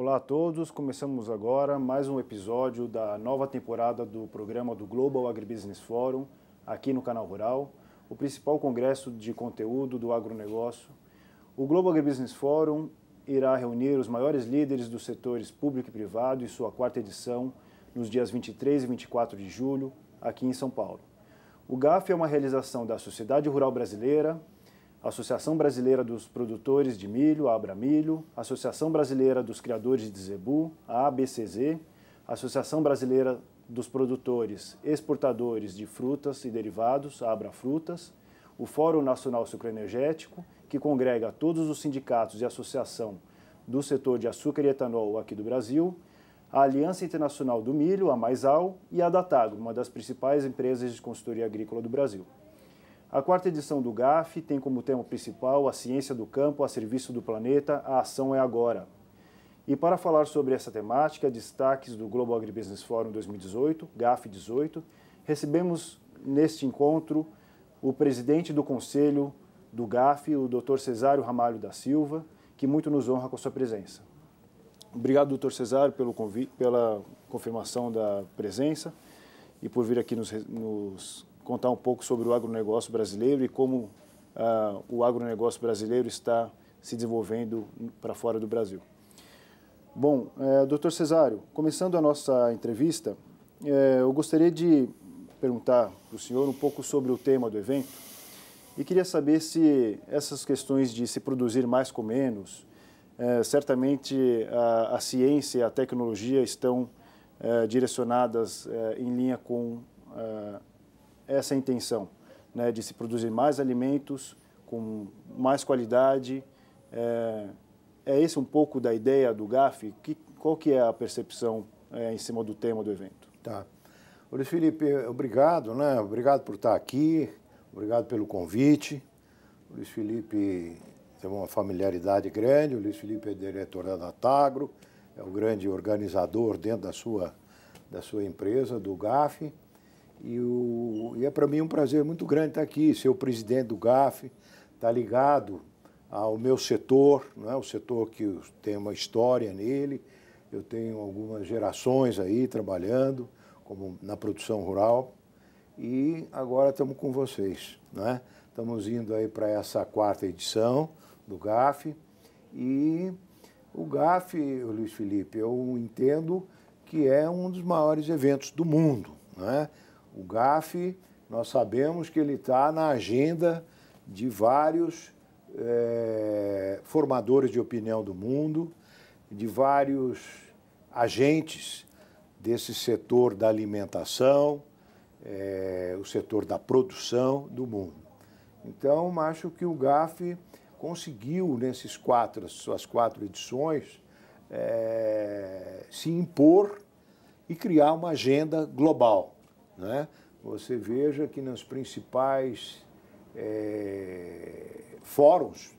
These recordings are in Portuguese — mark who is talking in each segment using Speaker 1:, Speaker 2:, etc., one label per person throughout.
Speaker 1: Olá a todos, começamos agora mais um episódio da nova temporada do programa do Global Agribusiness Forum, aqui no Canal Rural, o principal congresso de conteúdo do agronegócio. O Global Agribusiness Forum irá reunir os maiores líderes dos setores público e privado em sua quarta edição, nos dias 23 e 24 de julho, aqui em São Paulo. O GAF é uma realização da Sociedade Rural Brasileira, Associação Brasileira dos Produtores de Milho, a Abramilho, Associação Brasileira dos Criadores de Zebu, a ABCZ, Associação Brasileira dos Produtores Exportadores de Frutas e Derivados, a Abrafrutas, o Fórum Nacional Sucroenergético, que congrega todos os sindicatos e associação do setor de açúcar e etanol aqui do Brasil, a Aliança Internacional do Milho, a Maisal, e a Datagro, uma das principais empresas de consultoria agrícola do Brasil. A quarta edição do GAF tem como tema principal a ciência do campo a serviço do planeta, a ação é agora. E para falar sobre essa temática, destaques do Global Agribusiness Forum 2018, GAF 18, recebemos neste encontro o presidente do Conselho do GAF, o Dr. Cesário Ramalho da Silva, que muito nos honra com a sua presença. Obrigado, Dr. Cesário, pelo convite, pela confirmação da presença e por vir aqui nos contar um pouco sobre o agronegócio brasileiro e como o agronegócio brasileiro está se desenvolvendo para fora do Brasil. Bom, Dr. Cesário, começando a nossa entrevista, eu gostaria de perguntar para o senhor um pouco sobre o tema do evento e queria saber se essas questões de se produzir mais com menos, certamente a ciência e a tecnologia estão direcionadas em linha com essa intenção, né, de se produzir mais alimentos com mais qualidade. É esse um pouco da ideia do GAF? Qual que é a percepção em cima do tema do evento?
Speaker 2: Tá. Luiz Felipe, obrigado, né? Obrigado por estar aqui, obrigado pelo convite. O Luiz Felipe tem uma familiaridade grande, o Luiz Felipe é diretor da Datagro, é o grande organizador dentro da sua empresa, do GAF. E é para mim um prazer muito grande estar aqui, ser o presidente do GAF, estar ligado ao meu setor, não é? O setor que tem uma história nele. Eu tenho algumas gerações aí trabalhando como na produção rural e agora estamos com vocês, não é? Estamos indo aí para essa quarta edição do GAF e o GAF, Luiz Felipe, eu entendo que é um dos maiores eventos do mundo, não é? O GAF, nós sabemos que ele está na agenda de vários formadores de opinião do mundo, de vários agentes desse setor da alimentação, o setor da produção do mundo. Então, acho que o GAF conseguiu, suas quatro edições, se impor e criar uma agenda global, né? Você veja que nos principais fóruns,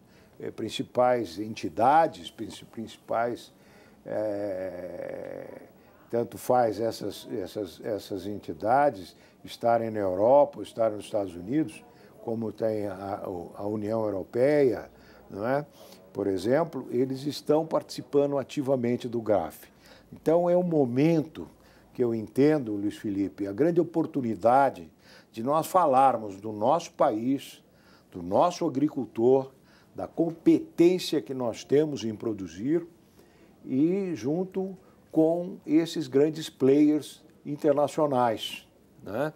Speaker 2: principais entidades, principais, tanto faz essas entidades estarem na Europa ou estarem nos Estados Unidos, como tem a União Europeia, não é? Por exemplo, eles estão participando ativamente do GAF. Então, é um momento que eu entendo, Luiz Felipe, a grande oportunidade de nós falarmos do nosso país, do nosso agricultor, da competência que nós temos em produzir e junto com esses grandes players internacionais, né,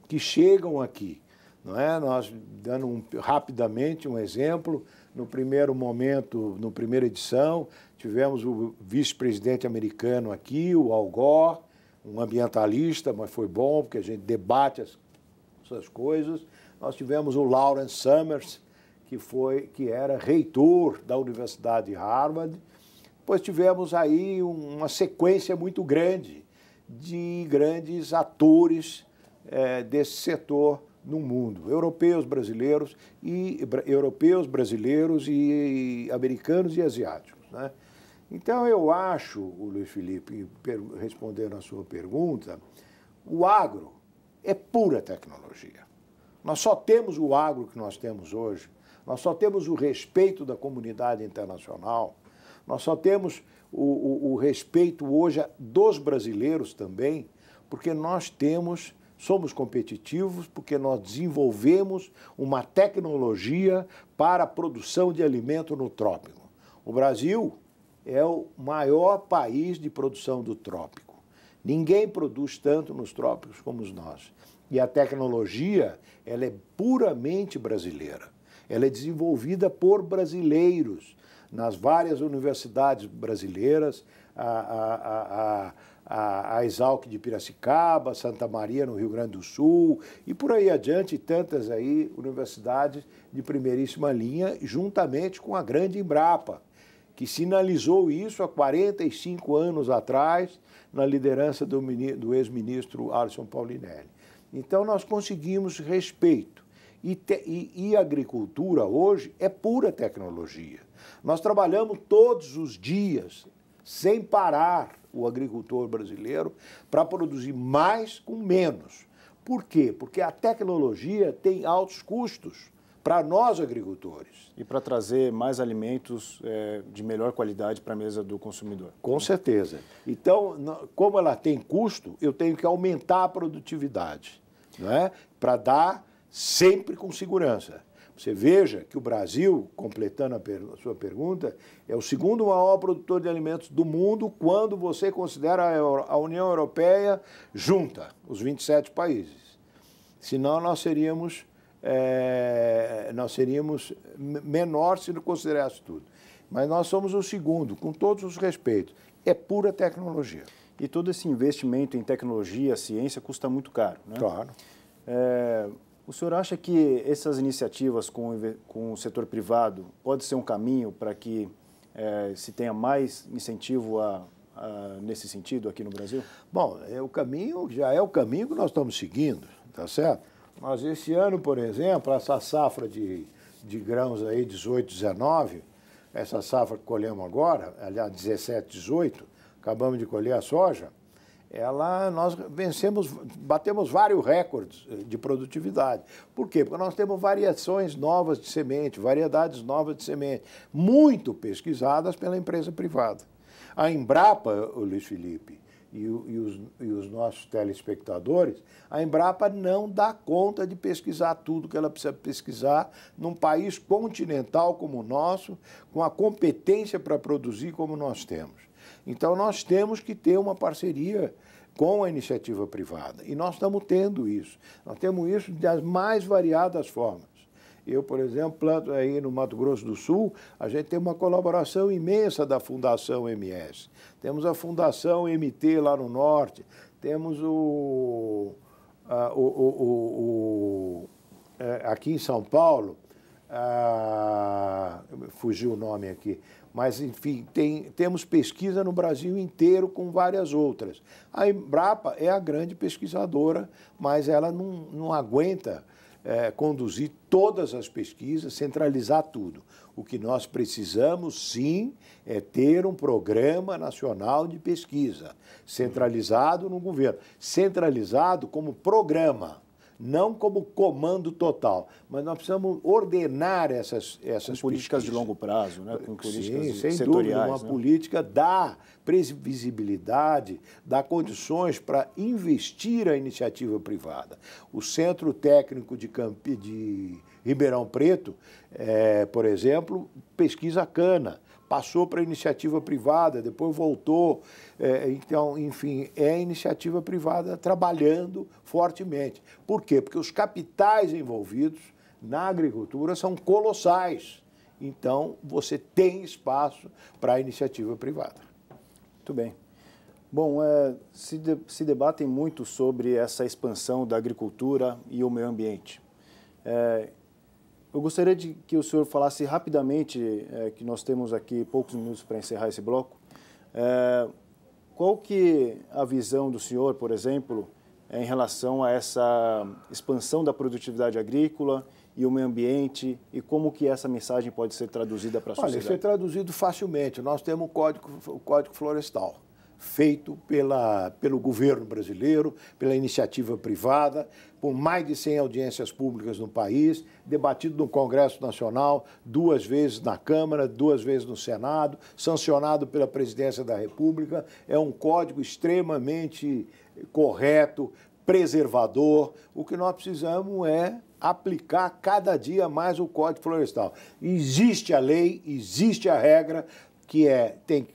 Speaker 2: que chegam aqui. Não é? Nós, dando rapidamente um exemplo, no primeiro momento, na primeira edição, tivemos o vice-presidente americano aqui, o Al Gore, um ambientalista, mas foi bom, porque a gente debate essas coisas. Nós tivemos o Lawrence Summers, que era reitor da Universidade de Harvard. Depois tivemos aí uma sequência muito grande de grandes atores desse setor no mundo, europeus, brasileiros e americanos e asiáticos, né? Então, eu acho, Luiz Felipe, respondendo a sua pergunta, o agro é pura tecnologia. Nós só temos o agro que nós temos hoje, nós só temos o respeito da comunidade internacional, Nós só temos o respeito hoje dos brasileiros também, porque somos competitivos, porque nós desenvolvemos uma tecnologia para a produção de alimento no trópico. O Brasil é o maior país de produção do trópico. Ninguém produz tanto nos trópicos como nós. E a tecnologia, ela é puramente brasileira. Ela é desenvolvida por brasileiros nas várias universidades brasileiras, a Exalc de Piracicaba, Santa Maria no Rio Grande do Sul e por aí adiante, tantas aí universidades de primeiríssima linha, juntamente com a grande Embrapa, que sinalizou isso há 45 anos atrás, na liderança do ex-ministro Alisson Paulinelli. Então, nós conseguimos respeito. E a agricultura hoje é pura tecnologia. Nós trabalhamos todos os dias, sem parar, o agricultor brasileiro, para produzir mais com menos. Por quê? Porque a tecnologia tem altos custos para nós agricultores.
Speaker 1: E para trazer mais alimentos de melhor qualidade para a mesa do consumidor.
Speaker 2: Com certeza. Então, como ela tem custo, eu tenho que aumentar a produtividade, não é? Para dar sempre com segurança. Você veja que o Brasil, completando a sua pergunta, é o segundo maior produtor de alimentos do mundo quando você considera a União Europeia junta, os 27 países. Senão nós seríamos menor se não considerasse tudo. Mas nós somos o segundo, com todos os respeitos. É pura tecnologia.
Speaker 1: E todo esse investimento em tecnologia, ciência, custa muito caro, né?
Speaker 2: Claro.
Speaker 1: O senhor acha que essas iniciativas com o setor privado pode ser um caminho para que se tenha mais incentivo nesse sentido aqui no Brasil?
Speaker 2: Bom, já é o caminho que nós estamos seguindo, tá certo? Mas esse ano, por exemplo, essa safra de grãos aí, 18, 19, essa safra que colhemos agora, aliás, 17, 18, acabamos de colher a soja, nós batemos vários recordes de produtividade. Por quê? Porque nós temos variações novas de semente, variedades novas de semente, muito pesquisadas pela empresa privada. A Embrapa, o Luiz Felipe, e os nossos telespectadores, a Embrapa não dá conta de pesquisar tudo que ela precisa pesquisar num país continental como o nosso, com a competência para produzir como nós temos. Então, nós temos que ter uma parceria com a iniciativa privada. E nós estamos tendo isso. Nós temos isso das mais variadas formas. Eu, por exemplo, planto aí no Mato Grosso do Sul, a gente tem uma colaboração imensa da Fundação MS. Temos a Fundação MT lá no norte, temos aqui em São Paulo, fugiu o nome aqui, mas, enfim, temos pesquisa no Brasil inteiro com várias outras. A Embrapa é a grande pesquisadora, mas ela não aguenta conduzir todas as pesquisas, centralizar tudo. O que nós precisamos, sim, é ter um programa nacional de pesquisa, centralizado no governo, centralizado como programa, não como comando total, mas nós precisamos ordenar essas
Speaker 1: políticas de longo prazo, né? Com políticas
Speaker 2: sem
Speaker 1: setoriais,
Speaker 2: dúvida, uma política dá previsibilidade, dá condições para investir a iniciativa privada. O Centro Técnico de Ribeirão Preto, por exemplo, pesquisa cana, passou para a iniciativa privada, depois voltou. Então, enfim, é a iniciativa privada trabalhando fortemente. Por quê? Porque os capitais envolvidos na agricultura são colossais. Então, você tem espaço para a iniciativa privada.
Speaker 1: Muito bem. Bom, se debatem muito sobre essa expansão da agricultura e o meio ambiente. Eu gostaria de que o senhor falasse rapidamente, que nós temos aqui poucos minutos para encerrar esse bloco, qual que é a visão do senhor, por exemplo, em relação a essa expansão da produtividade agrícola e o meio ambiente e como que essa mensagem pode ser traduzida para a sociedade?
Speaker 2: Olha, isso é traduzido facilmente. Nós temos o Código Florestal. feito pelo governo brasileiro, pela iniciativa privada, por mais de 100 audiências públicas no país, debatido no Congresso Nacional, 2 vezes na Câmara, 2 vezes no Senado, sancionado pela Presidência da República. É um código extremamente correto, preservador. O que nós precisamos é aplicar cada dia mais o Código Florestal. Existe a lei, existe a regra, que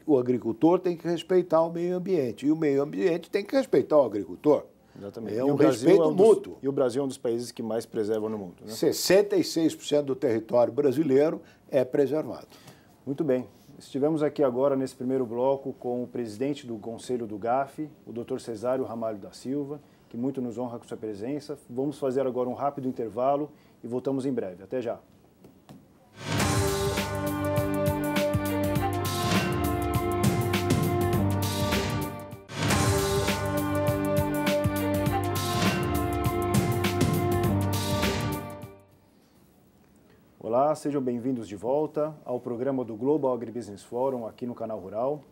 Speaker 2: o agricultor tem que respeitar o meio ambiente, e o meio ambiente tem que respeitar o agricultor.
Speaker 1: Exatamente.
Speaker 2: É um respeito mútuo.
Speaker 1: E o Brasil é um dos países que mais preservam no mundo, né?
Speaker 2: 66% do território brasileiro é preservado.
Speaker 1: Muito bem. Estivemos aqui agora, nesse primeiro bloco, com o presidente do Conselho do GAF, o Dr. Cesário Ramalho da Silva, que muito nos honra com sua presença. Vamos fazer agora um rápido intervalo e voltamos em breve. Até já. Olá, sejam bem-vindos de volta ao programa do Global Agribusiness Forum aqui no Canal Rural,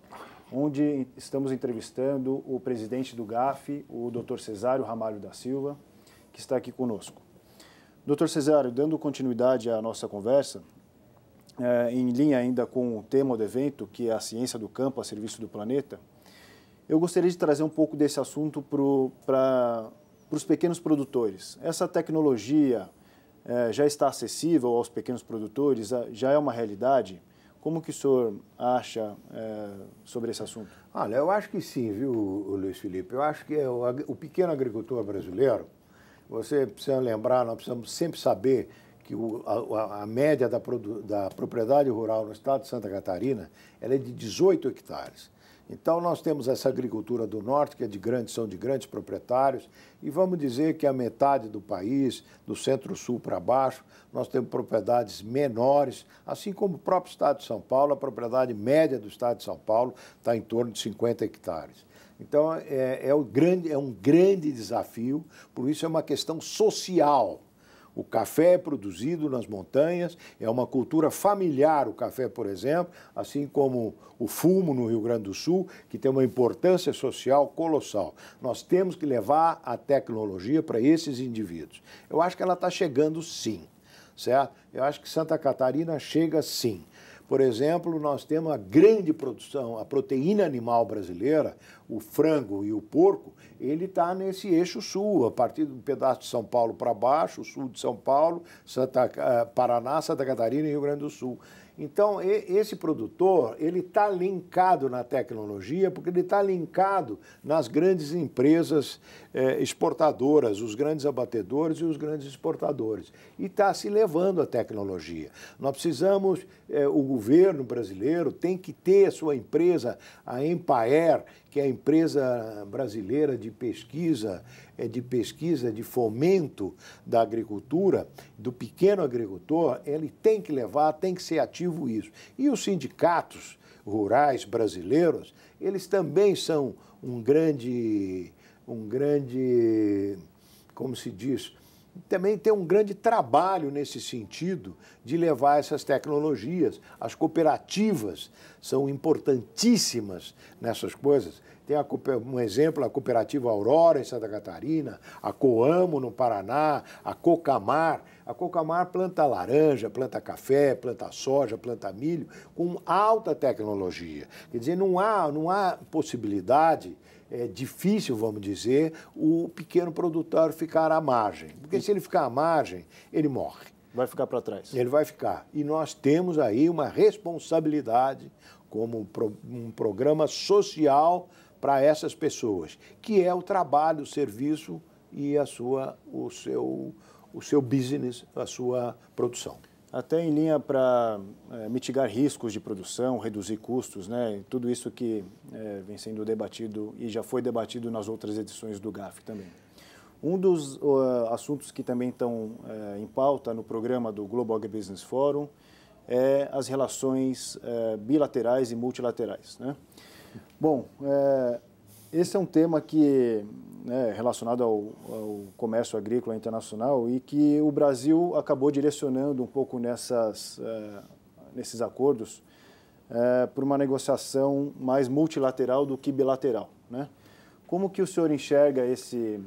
Speaker 1: onde estamos entrevistando o presidente do GAF, o Dr. Cesário Ramalho da Silva, que está aqui conosco. Dr. Cesário, dando continuidade à nossa conversa, em linha ainda com o tema do evento, que é a ciência do campo a serviço do planeta, eu gostaria de trazer um pouco desse assunto para os pequenos produtores. Essa tecnologia já está acessível aos pequenos produtores? Já é uma realidade? Como que o senhor acha sobre esse assunto?
Speaker 2: Olha, eu acho que sim, viu, Luiz Felipe? Eu acho que o pequeno agricultor brasileiro, você precisa lembrar, nós precisamos sempre saber que a média da propriedade rural no estado de Santa Catarina ela é de 18 hectares. Então, nós temos essa agricultura do norte, que são de grandes proprietários, e vamos dizer que a metade do país, do centro-sul para baixo, nós temos propriedades menores, assim como o próprio estado de São Paulo, a propriedade média do estado de São Paulo está em torno de 50 hectares. Então, é um grande desafio, por isso é uma questão social. O café é produzido nas montanhas, é uma cultura familiar o café, por exemplo, assim como o fumo no Rio Grande do Sul, que tem uma importância social colossal. Nós temos que levar a tecnologia para esses indivíduos. Eu acho que ela está chegando sim, certo? Eu acho que Santa Catarina chega sim. Por exemplo, nós temos a grande produção, a proteína animal brasileira, o frango e o porco, ele está nesse eixo sul, a partir do pedaço de São Paulo para baixo, o sul de São Paulo, Paraná, Santa Catarina e Rio Grande do Sul. Então, esse produtor, ele está linkado na tecnologia, porque ele está linkado nas grandes empresas exportadoras, os grandes abatedores e os grandes exportadores. E está se levando a tecnologia. Nós precisamos, o governo brasileiro tem que ter a sua empresa, a Empaer, que é a empresa brasileira de pesquisa, de fomento da agricultura, do pequeno agricultor, ele tem que levar, tem que ser ativo isso. E os sindicatos rurais brasileiros, eles também são um grande, como se diz, também tem um grande trabalho nesse sentido de levar essas tecnologias. As cooperativas são importantíssimas nessas coisas. Tem um exemplo, a Cooperativa Aurora, em Santa Catarina, a Coamo, no Paraná, a Cocamar. A Cocamar planta laranja, planta café, planta soja, planta milho, com alta tecnologia. Quer dizer, não há possibilidade, é difícil, vamos dizer, o pequeno produtor ficar à margem. Porque se ele ficar à margem, ele morre.
Speaker 1: Vai ficar para trás.
Speaker 2: Ele vai ficar. E nós temos aí uma responsabilidade como um programa social para essas pessoas, que é o trabalho, o serviço e o seu business, a sua produção.
Speaker 1: Até em linha para mitigar riscos de produção, reduzir custos, né? Tudo isso que vem sendo debatido e já foi debatido nas outras edições do GAF também. Um dos assuntos que também estão em pauta no programa do Global Agribusiness Forum é as relações bilaterais e multilaterais, né? Bom, esse é um tema que relacionado ao comércio agrícola internacional e que o Brasil acabou direcionando um pouco nesses acordos por uma negociação mais multilateral do que bilateral, né? Como que o senhor enxerga esse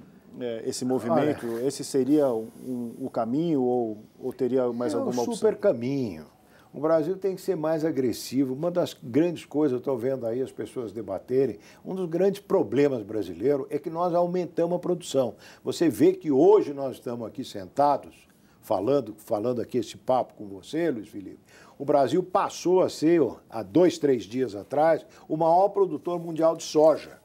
Speaker 1: movimento?
Speaker 2: Olha,
Speaker 1: esse seria o caminho ou teria mais alguma opção?
Speaker 2: É um super caminho. O Brasil tem que ser mais agressivo. Uma das grandes coisas, eu estou vendo aí as pessoas debaterem, um dos grandes problemas brasileiros é que nós aumentamos a produção. Você vê que hoje nós estamos aqui sentados, falando aqui esse papo com você, Luiz Felipe. O Brasil passou a ser, há 2, 3 dias atrás, o maior produtor mundial de soja.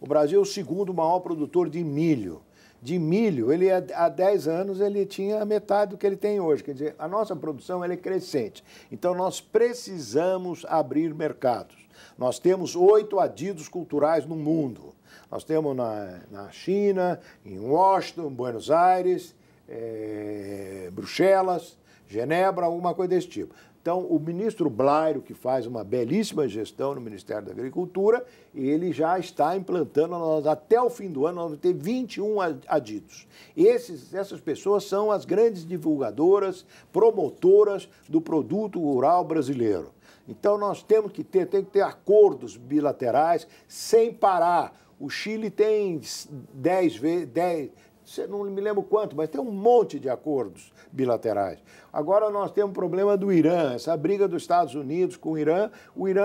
Speaker 2: O Brasil é o segundo maior produtor de milho. De milho, há 10 anos ele tinha metade do que ele tem hoje. Quer dizer, a nossa produção é crescente. Então, nós precisamos abrir mercados. Nós temos 8 adidos culturais no mundo. Nós temos na China, em Washington, Buenos Aires, Bruxelas, Genebra, alguma coisa desse tipo. Então, o ministro Blairo, que faz uma belíssima gestão no Ministério da Agricultura, ele já está implantando, até o fim do ano, nós vamos ter 21 adidos. Essas pessoas são as grandes divulgadoras, promotoras do produto rural brasileiro. Então, nós temos que ter acordos bilaterais sem parar. O Chile tem 10, não me lembro quanto, mas tem um monte de acordos bilaterais. Agora nós temos o problema do Irã, essa briga dos Estados Unidos com o Irã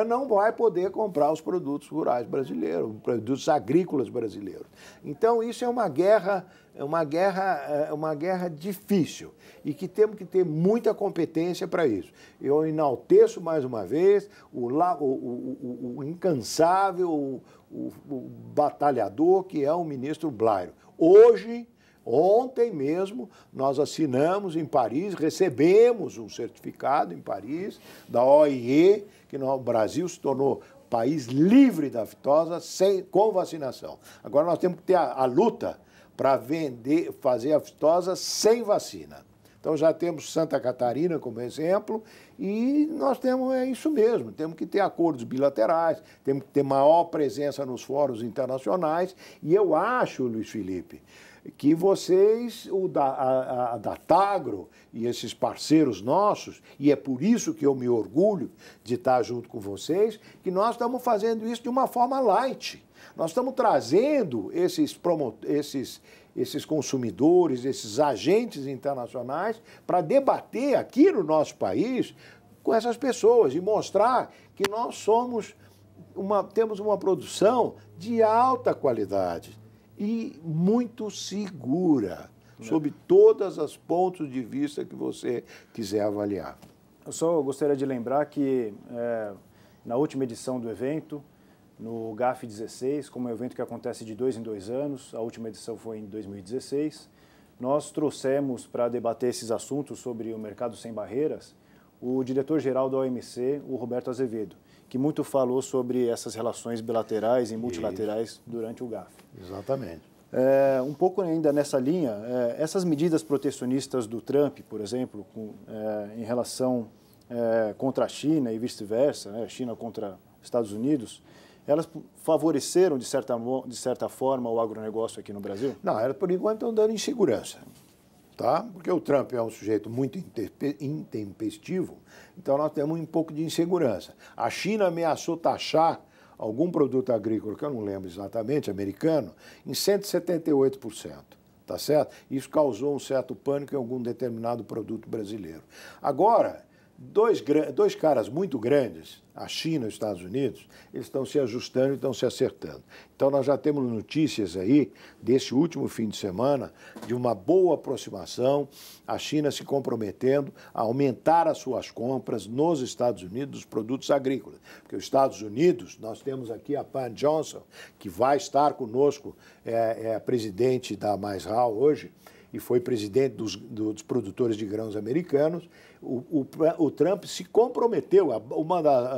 Speaker 2: não vai poder comprar os produtos rurais brasileiros, os produtos agrícolas brasileiros. Então isso é uma guerra difícil e que temos que ter muita competência para isso. Eu enalteço mais uma vez o incansável, o batalhador que é o ministro Blairo. Ontem mesmo, nós assinamos em Paris, recebemos um certificado em Paris da OIE, que o Brasil se tornou país livre da aftosa com vacinação. Agora nós temos que ter a luta para fazer a aftosa sem vacina. Então já temos Santa Catarina como exemplo e nós temos isso mesmo, temos que ter acordos bilaterais, temos que ter maior presença nos fóruns internacionais e eu acho, Luiz Felipe, que vocês, a Datagro e esses parceiros nossos, e é por isso que eu me orgulho de estar junto com vocês, que nós estamos fazendo isso de uma forma light. Nós estamos trazendo esses consumidores, esses agentes internacionais para debater aqui no nosso país com essas pessoas e mostrar que nós temos uma produção de alta qualidade e muito segura, sob todos os pontos de vista que você quiser avaliar.
Speaker 1: Eu só gostaria de lembrar que na última edição do evento, no GAF 16, como é um evento que acontece de 2 em 2 anos, a última edição foi em 2016, nós trouxemos para debater esses assuntos sobre o mercado sem barreiras o diretor-geral da OMC, o Roberto Azevedo, que muito falou sobre essas relações bilaterais e multilaterais durante o GAF.
Speaker 2: Exatamente.
Speaker 1: Um pouco ainda nessa linha, essas medidas protecionistas do Trump, por exemplo, em relação contra a China e vice-versa, né, China contra Estados Unidos, elas favoreceram, de certa forma, o agronegócio aqui no Brasil?
Speaker 2: Não, elas, por enquanto, estão dando insegurança. Tá? Porque o Trump é um sujeito muito intempestivo, então nós temos um pouco de insegurança. A China ameaçou taxar algum produto agrícola, que eu não lembro exatamente, americano, em 178%. Tá certo? Isso causou um certo pânico em algum determinado produto brasileiro. Agora, dois caras muito grandes, a China e os Estados Unidos, eles estão se ajustando e estão se acertando. Então, nós já temos notícias aí, desse último fim de semana, de uma boa aproximação, a China se comprometendo a aumentar as suas compras nos Estados Unidos dos produtos agrícolas. Porque os Estados Unidos, nós temos aqui a Pan Johnson, que vai estar conosco, é a presidente da Mais-Ral hoje, e foi presidente dos produtores de grãos americanos. O Trump se comprometeu,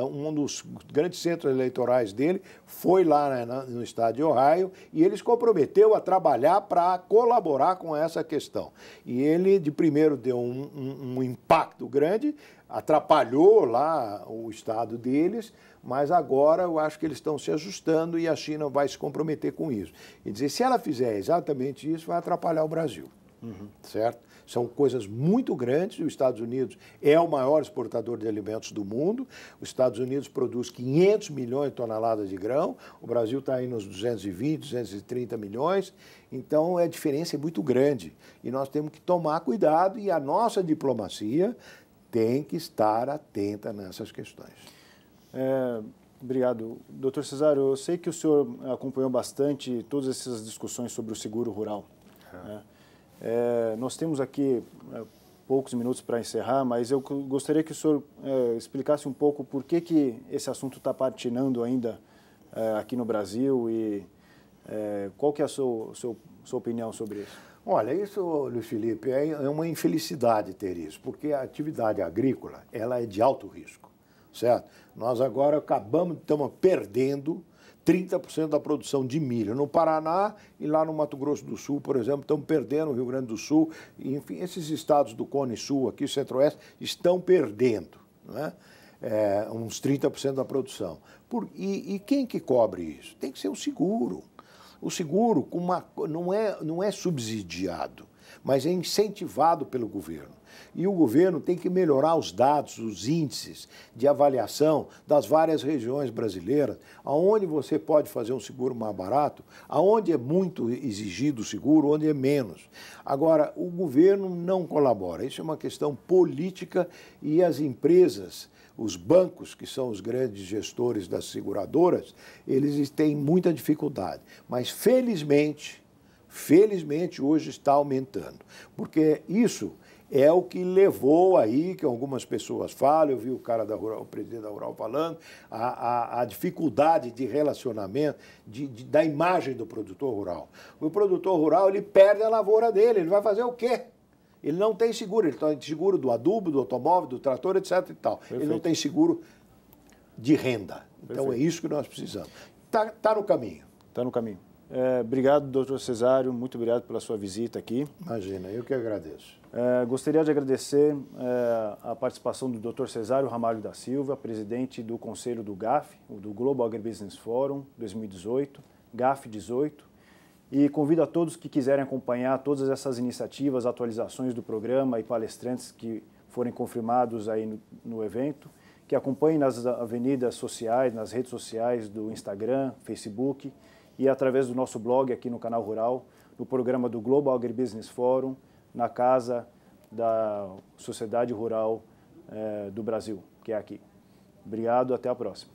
Speaker 2: um dos grandes centros eleitorais dele foi lá no estado de Ohio, e ele se comprometeu a trabalhar para colaborar com essa questão. E ele, de primeiro, deu um impacto grande, atrapalhou lá o estado deles, mas agora eu acho que eles estão se ajustando e a China vai se comprometer com isso. E dizer, se ela fizer exatamente isso, vai atrapalhar o Brasil. certo? São coisas muito grandes. Os Estados Unidos é o maior exportador de alimentos do mundo. Os Estados Unidos produz 500 milhões de toneladas de grão. O Brasil está aí nos 220, 230 milhões. Então, a diferença é muito grande. E nós temos que tomar cuidado e a nossa diplomacia tem que estar atenta nessas questões.
Speaker 1: Obrigado. Doutor Cesário, eu sei que o senhor acompanhou bastante todas essas discussões sobre o seguro rural. Né? Nós temos aqui poucos minutos para encerrar, mas eu gostaria que o senhor explicasse um pouco por que esse assunto está patinando ainda aqui no Brasil e qual que é a sua opinião sobre isso?
Speaker 2: Olha, isso, Luiz Felipe, é uma infelicidade ter isso, porque a atividade agrícola ela é de alto risco, certo? Nós agora estamos perdendo 30% da produção de milho no Paraná e lá no Mato Grosso do Sul, por exemplo, estamos perdendo o Rio Grande do Sul. Enfim, esses estados do Cone Sul, aqui, Centro-Oeste, estão perdendo, né? Uns 30% da produção. E quem que cobre isso? Tem que ser o seguro. O seguro não é subsidiado, mas é incentivado pelo governo. E o governo tem que melhorar os dados, os índices de avaliação das várias regiões brasileiras, aonde você pode fazer um seguro mais barato, aonde é muito exigido o seguro, onde é menos. Agora, o governo não colabora. Isso é uma questão política e as empresas, os bancos, que são os grandes gestores das seguradoras, eles têm muita dificuldade. Mas, felizmente, hoje está aumentando, porque isso é o que levou aí, que algumas pessoas falam, eu vi o presidente da Rural falando, a dificuldade de relacionamento, da imagem do produtor rural. O produtor rural, ele perde a lavoura dele, ele vai fazer o quê? Ele não tem seguro, ele tem seguro do adubo, do automóvel, do trator, etc. e tal. Perfeito. Ele não tem seguro de renda. Então, é isso que nós precisamos. Tá no caminho.
Speaker 1: Está no caminho. Obrigado, doutor Cesário, muito obrigado pela sua visita aqui.
Speaker 2: Imagina, eu que agradeço.
Speaker 1: Gostaria de agradecer a participação do doutor Cesário Ramalho da Silva, presidente do Conselho do GAF, do Global Agribusiness Forum 2018, GAF 18, e convido a todos que quiserem acompanhar todas essas iniciativas, atualizações do programa e palestrantes que forem confirmados aí no evento, que acompanhem nas avenidas sociais, nas redes sociais do Instagram, Facebook, e através do nosso blog aqui no Canal Rural, no programa do Global Agribusiness Forum, na Casa da Sociedade Rural do Brasil, que é aqui. Obrigado, até a próxima.